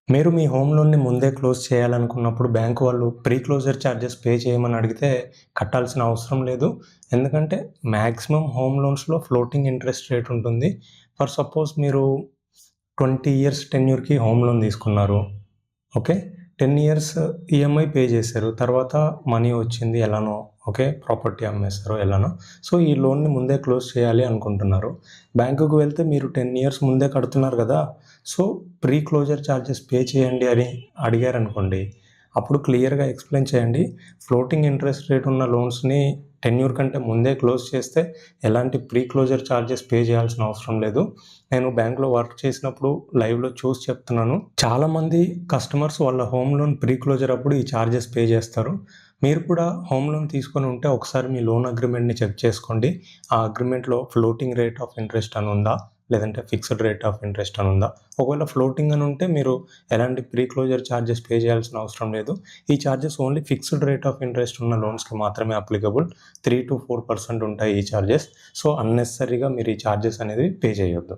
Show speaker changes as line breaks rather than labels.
మీరు మీ హోమ్ లోన్‌ని ముందే క్లోజ్ చేయాలనుకున్నప్పుడు బ్యాంక్ వాళ్ళు ప్రీ క్లోజర్ చార్జెస్ పే చేయమని అడిగితే కట్టాల్సిన అవసరం లేదు. ఎందుకంటే మాక్సిమం హోమ్ లోన్స్‌లో ఫ్లోటింగ్ ఇంట్రెస్ట్ రేట్ ఉంటుంది. ఫర్ సపోజ్ మీరు 20 ఇయర్స్ టెన్యూర్‌కి హోమ్ లోన్ తీసుకున్నారు. ఓకే. 10 ఇయర్స్ ఈఎంఐ పే చేశారు. తర్వాత మనీ వచ్చింది ఎలానో. ఓకే. ప్రాపర్టీ అమ్మేశారో ఎలానో. సో, ఈ లోన్‌ని ముందే క్లోజ్ చేయాలి అనుకుంటున్నారు. బ్యాంకుకి వెళ్తే మీరు 10 ఇయర్స్ ముందే కడుతున్నారు గదా! So, pre closure charges pay చేయండి అని అడిగారనుకోండి. అప్పుడు క్లియర్‌గా ఎక్స్‌ప్లెయిన్ చేయండి. ఫ్లోటింగ్ ఇంట్రెస్ట్ రేట్ ఉన్న లోన్స్‌ని టెన్యూర్ కంటే ముందే క్లోజ్ చేస్తే ఎలాంటి ప్రీ క్లోజర్ చార్జెస్ పే చేయాల్సిన అవసరం లేదు. నేను బ్యాంక్‌లో వర్క్ చేసినప్పుడు లైవ్‌లో చూసి చెప్తున్నాను. చాలామంది కస్టమర్స్ వాళ్ళ హోమ్ లోన్ ప్రీ క్లోజర్ అప్పుడు ఈ చార్జెస్ పే చేస్తారు. మీరు కూడా హోమ్ లోన్ తీసుకొని ఉంటే ఒకసారి మీ లోన్ అగ్రీమెంట్‌ని చెక్ చేసుకోండి. ఆ అగ్రీమెంట్‌లో ఫ్లోటింగ్ రేట్ ఆఫ్ ఇంట్రెస్ట్ అని ఉందా? లేదంటే ఫిక్స్డ్ రేట్ ఆఫ్ ఇంట్రెస్ట్ అని ఉందా? ఒకవేళ ఫ్లోటింగ్ అని ఉంటే మీరు ఎలాంటి ప్రీ క్లోజర్ చార్జెస్ పే చేయాల్సిన అవసరం లేదు. ఈ charges only fixed rate of interest ఉన్న లోన్స్‌కి మాత్రమే అప్లికబుల్. 3-4% ఉంటాయి ఈ చార్జెస్. సో, అన్నెసెసరీగా మీరు ఈ చార్జెస్ అనేది పే చేయొద్దు.